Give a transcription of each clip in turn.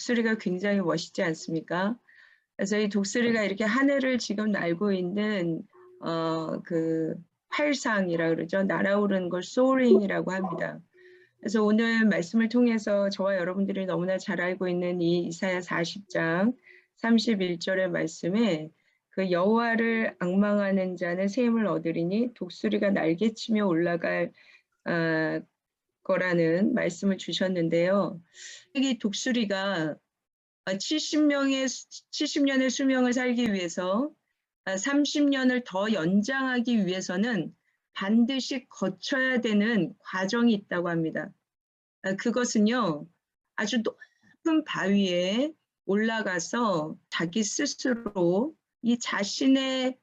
독수리가 굉장히 멋있지 않습니까? 그래서 이 독수리가 이렇게 하늘을 지금 날고 있는 그 활상이라 그러죠. 날아오르는 걸 soaring이라고 합니다. 그래서 오늘 말씀을 통해서 저와 여러분들이 너무나 잘 알고 있는 이 이사야 40장 31절의 말씀에 그 여호와를 앙망하는 자는 새 힘을 얻으리니 독수리가 날개치며 올라갈 거라는 말씀을 주셨는데요. 이 독수리가 70년의 수명을 살기 위해서 30년을 더 연장하기 위해서는 반드시 거쳐야 되는 과정이 있다고 합니다. 그것은요, 아주 높은 바위에 올라가서 자기 스스로 이 자신의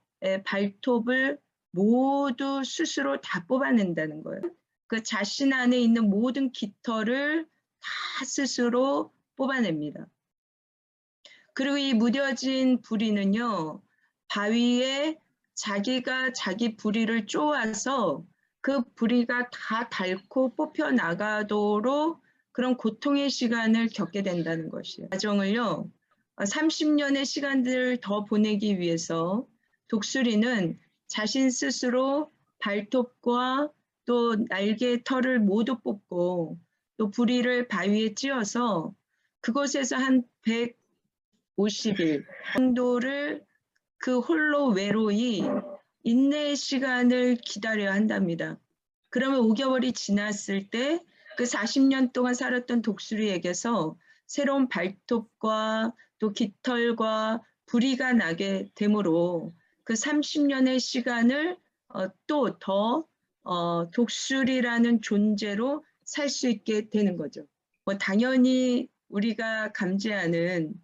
발톱을 모두 스스로 다 뽑아낸다는 거예요. 그 자신 안에 있는 모든 깃털을 다 스스로 뽑아냅니다. 그리고 이 무뎌진 부리는요, 바위에 자기가 자기 부리를 쪼아서 그 부리가 다 닳고 뽑혀 나가도록 그런 고통의 시간을 겪게 된다는 것이에요. 과정을요, 30년의 시간들을 더 보내기 위해서 독수리는 자신 스스로 발톱과 또 날개 털을 모두 뽑고 또 부리를 바위에 찧어서 그곳에서 한 150일 정도를 그 홀로 외로이 인내의 시간을 기다려야 한답니다. 그러면 5개월이 지났을 때 그 40년 동안 살았던 독수리에게서 새로운 발톱과 또 깃털과 부리가 나게 되므로 그 30년의 시간을 또 더 독수리라는 존재로 살 수 있게 되는 거죠. 당연히 우리가 감지하는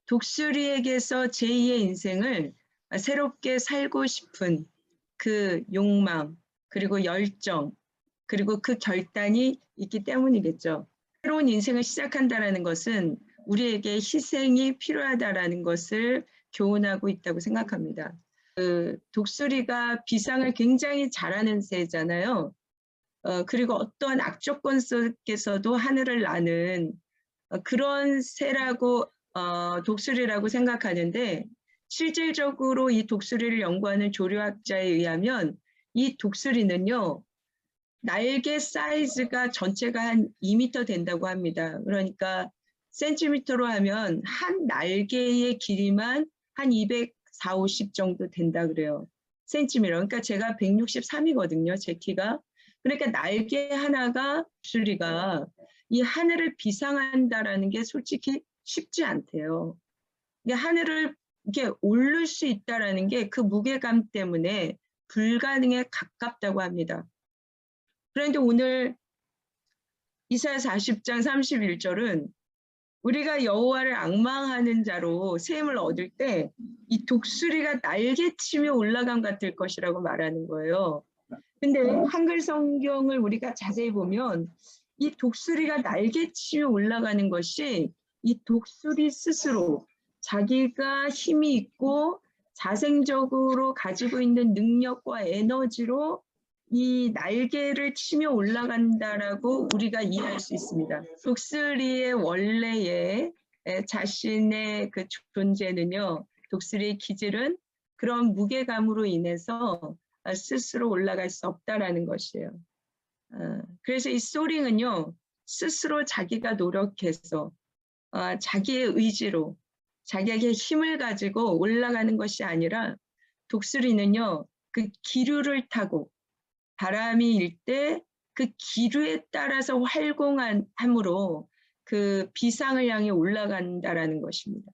독수리에게서 제2의 인생을 새롭게 살고 싶은 그 욕망, 그리고 열정, 그리고 그 결단이 있기 때문이겠죠. 새로운 인생을 시작한다는 것은 우리에게 희생이 필요하다는 것을 교훈하고 있다고 생각합니다. 그 독수리가 비상을 굉장히 잘하는 새잖아요. 그리고 어떠한 악조건 속에서도 하늘을 나는 그런 새라고 독수리라고 생각하는데 실질적으로 이 독수리를 연구하는 조류학자에 의하면 이 독수리는요, 날개 사이즈가 전체가 한 2m 된다고 합니다. 그러니까 센티미터로 하면 한 날개의 길이만 한 240, 50 정도 된다 그래요. 센티미터. 그러니까 제가 163이거든요. 제 키가. 그러니까 날개 하나가 독수리가 이 하늘을 비상한다라는 게 솔직히 쉽지 않대요. 하늘을 이렇게 오를 수 있다라는 게 그 무게감 때문에 불가능에 가깝다고 합니다. 그런데 오늘 이사야 40장 31절은 우리가 여호와를 앙망하는 자로 새 힘을 얻을 때 이 독수리가 날개치며 올라감 같을 것이라고 말하는 거예요. 근데 한글 성경을 우리가 자세히 보면 이 독수리가 날개치며 올라가는 것이 이 독수리 스스로 자기가 힘이 있고 자생적으로 가지고 있는 능력과 에너지로 이 날개를 치며 올라간다라고 우리가 이해할 수 있습니다. 독수리의 원래의 자신의 그 존재는요, 독수리의 기질은 그런 무게감으로 인해서 스스로 올라갈 수 없다라는 것이에요. 그래서 이 소링은요, 스스로 자기가 노력해서 자기의 의지로 자기에게 힘을 가지고 올라가는 것이 아니라 독수리는요, 그 기류를 타고 바람이 일 때 그 기류에 따라서 활공함으로 그 비상을 향해 올라간다라는 것입니다.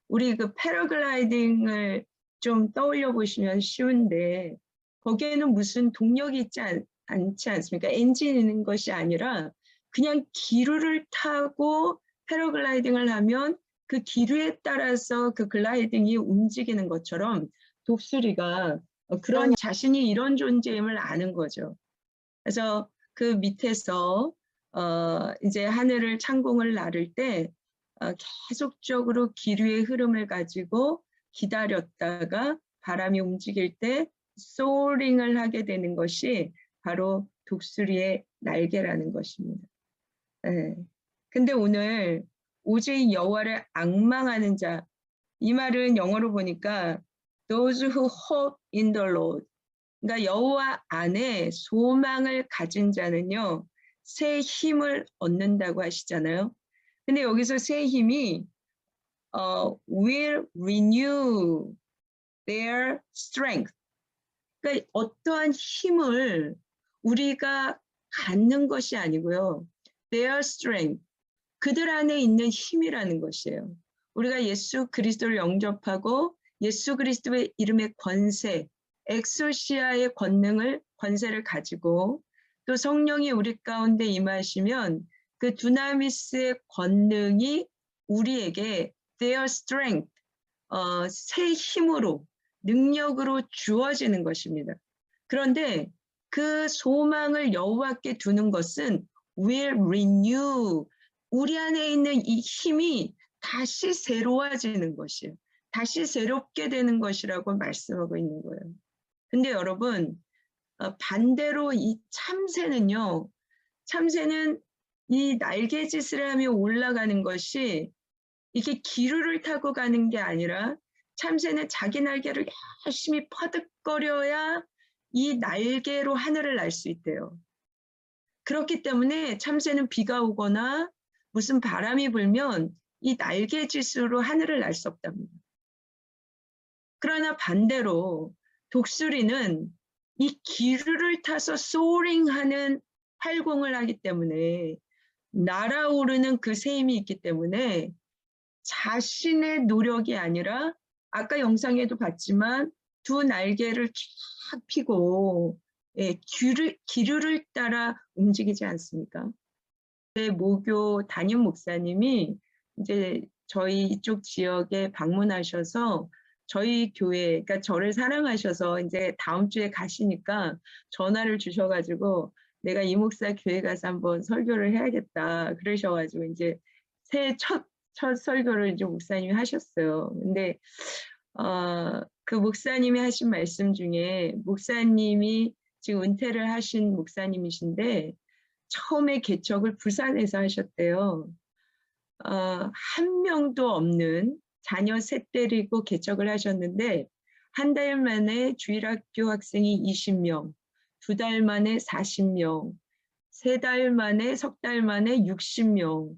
우리 그 패러글라이딩을 좀 떠올려 보시면 쉬운데 거기에는 무슨 동력이 있지 않지 않습니까? 엔진이 있는 것이 아니라 그냥 기류를 타고 패러글라이딩을 하면 그 기류에 따라서 그 글라이딩이 움직이는 것처럼 독수리가 그런 자신이 이런 존재임을 아는 거죠. 그래서 그 밑에서 이제 하늘을 창공을 나를 때 계속적으로 기류의 흐름을 가지고 기다렸다가 바람이 움직일 때 소링을 하게 되는 것이 바로 독수리의 날개라는 것입니다. 네. 근데 오늘 오직 여호와를 앙망하는 자. 이 말은 영어로 보니까 those who hope in the Lord. 그러니까 여호와 안에 소망을 가진 자는요, 새 힘을 얻는다고 하시잖아요. 근데 여기서 새 힘이 will renew their strength. 그러니까 어떠한 힘을 우리가 갖는 것이 아니고요. their strength. 그들 안에 있는 힘이라는 것이에요. 우리가 예수 그리스도를 영접하고 예수 그리스도의 이름의 권세, 엑소시아의 권세를 가지고 또 성령이 우리 가운데 임하시면 그 두나미스의 권능이 우리에게 their strength, 새 힘으로, 능력으로 주어지는 것입니다. 그런데 그 소망을 여호와께 두는 것은 will renew, 우리 안에 있는 이 힘이 다시 새로워지는 것이에요. 다시 새롭게 되는 것이라고 말씀하고 있는 거예요. 근데 여러분, 반대로 이 참새는요, 참새는 이 날개짓을 하며 올라가는 것이 이게 기류를 타고 가는 게 아니라 참새는 자기 날개를 열심히 퍼득거려야 이 날개로 하늘을 날 수 있대요. 그렇기 때문에 참새는 비가 오거나 무슨 바람이 불면 이 날개짓으로 하늘을 날 수 없답니다. 그러나 반대로 독수리는 이 기류를 타서 소링하는 활공을 하기 때문에 날아오르는 그 새 힘이 있기 때문에 자신의 노력이 아니라 아까 영상에도 봤지만 두 날개를 쫙 펴고 기류를 따라 움직이지 않습니까? 모교 담임 목사님이 이제 저희 이쪽 지역에 방문하셔서 저희 교회, 그러니까 저를 사랑하셔서 이제 다음 주에 가시니까 전화를 주셔가지고 내가 이 목사 교회 가서 한번 설교를 해야겠다 그러셔가지고 이제 새해 첫 설교를 이제 목사님이 하셨어요. 근데 그 목사님이 하신 말씀 중에 목사님이 지금 은퇴를 하신 목사님이신데 처음에 개척을 부산에서 하셨대요. 한 명도 없는 자녀 셋 데리고 개척을 하셨는데 한 달 만에 주일학교 학생이 20명, 2달 만에 40명, 3달 만에 석 달 만에 60명.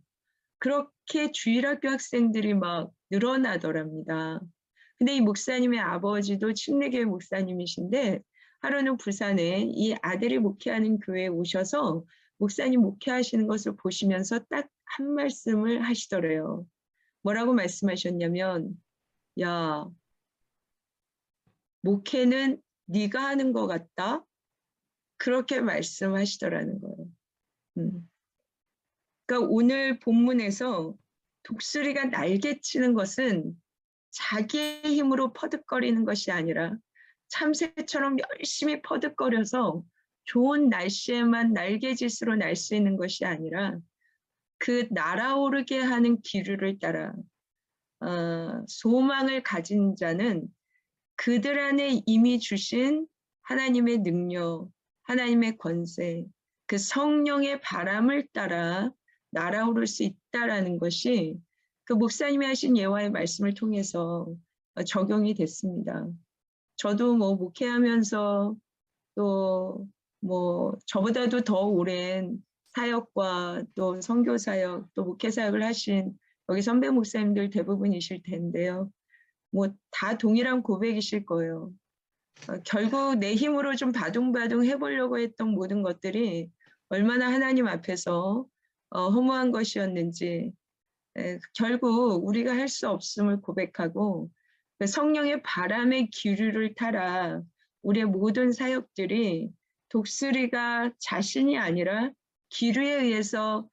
그렇게 주일학교 학생들이 막 늘어나더랍니다. 근데 이 목사님의 아버지도 침례교회 목사님이신데 하루는 부산에 이 아들이 목회하는 교회에 오셔서 목사님 목회하시는 것을 보시면서 딱 한 말씀을 하시더래요. 뭐라고 말씀하셨냐면, 야, 목회는 네가 하는 것 같다. 그렇게 말씀하시더라는 거예요. 그러니까 오늘 본문에서 독수리가 날개치는 것은 자기의 힘으로 퍼득거리는 것이 아니라 참새처럼 열심히 퍼득거려서 좋은 날씨에만 날개짓으로 날 수 있는 것이 아니라 그 날아오르게 하는 기류를 따라 소망을 가진 자는 그들 안에 이미 주신 하나님의 능력, 하나님의 권세, 그 성령의 바람을 따라 날아오를 수 있다라는 것이 그 목사님이 하신 예화의 말씀을 통해서 적용이 됐습니다. 저도 뭐 목회하면서 또 뭐 저보다도 더 오랜 사역과 또 선교 사역, 또 목회 사역을 하신 여기 선배 목사님들 대부분이실 텐데요. 뭐 다 동일한 고백이실 거예요. 결국 내 힘으로 좀 바둥바둥 해보려고 했던 모든 것들이 얼마나 하나님 앞에서 허무한 것이었는지 결국 우리가 할 수 없음을 고백하고 그 성령의 바람의 기류를 따라 우리의 모든 사역들이 독수리가 자신이 아니라 기류에 의해서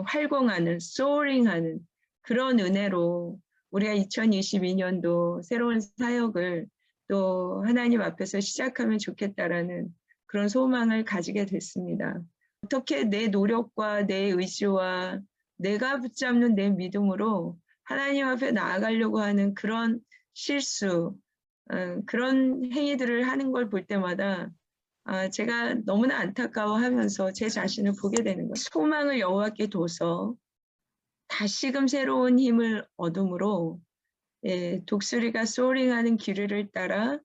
활공하는, 소어링하는 그런 은혜로 우리가 2022년도 새로운 사역을 또 하나님 앞에서 시작하면 좋겠다라는 그런 소망을 가지게 됐습니다. 어떻게 내 노력과 내 의지와 내가 붙잡는 내 믿음으로 하나님 앞에 나아가려고 하는 그런 실수, 그런 행위들을 하는 걸 볼 때마다 제가 너무나 안타까워하면서 제 자신을 보게 되는 거예요. 소망을 여호와께 둬서 다시금 새로운 힘을 얻음으로 예, 독수리가 소링하는 기류를 따라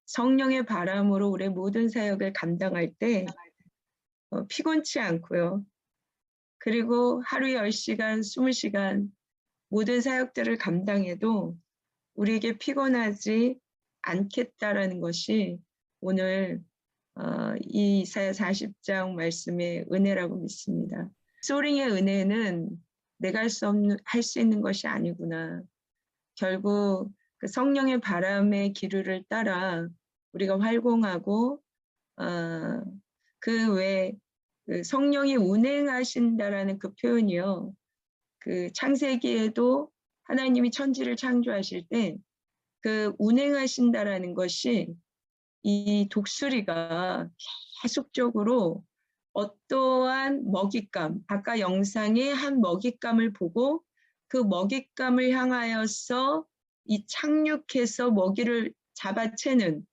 성령의 바람으로 우리의 모든 사역을 감당할 때 피곤치 않고요. 그리고 하루 10시간, 20시간 모든 사역들을 감당해도 우리에게 피곤하지 않겠다라는 것이 오늘 이 이사야 40장 말씀의 은혜라고 믿습니다. 소링의 은혜는 내가 할 수 있는 것이 아니구나. 결국 그 성령의 바람의 기류를 따라 우리가 활공하고 그 외에 그 성령이 운행하신다라는 그 표현이요. 그 창세기에도 하나님이 천지를 창조하실 때 그 운행하신다라는 것이 이 독수리가 계속적으로 어떠한 먹잇감, 아까 영상의 한 먹잇감을 보고 그 먹잇감을 향하여서 이 착륙해서 먹이를 잡아채는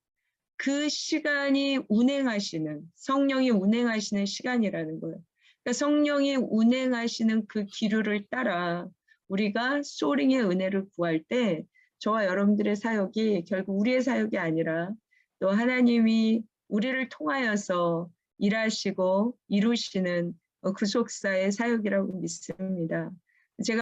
그 시간이 운행하시는, 성령이 운행하시는 시간이라는 거예요. 그러니까 성령이 운행하시는 그 기류를 따라 우리가 소링의 은혜를 구할 때 저와 여러분들의 사역이 결국 우리의 사역이 아니라 또 하나님이 우리를 통하여서 일하시고 이루시는 구속사의 사역이라고 믿습니다. 제가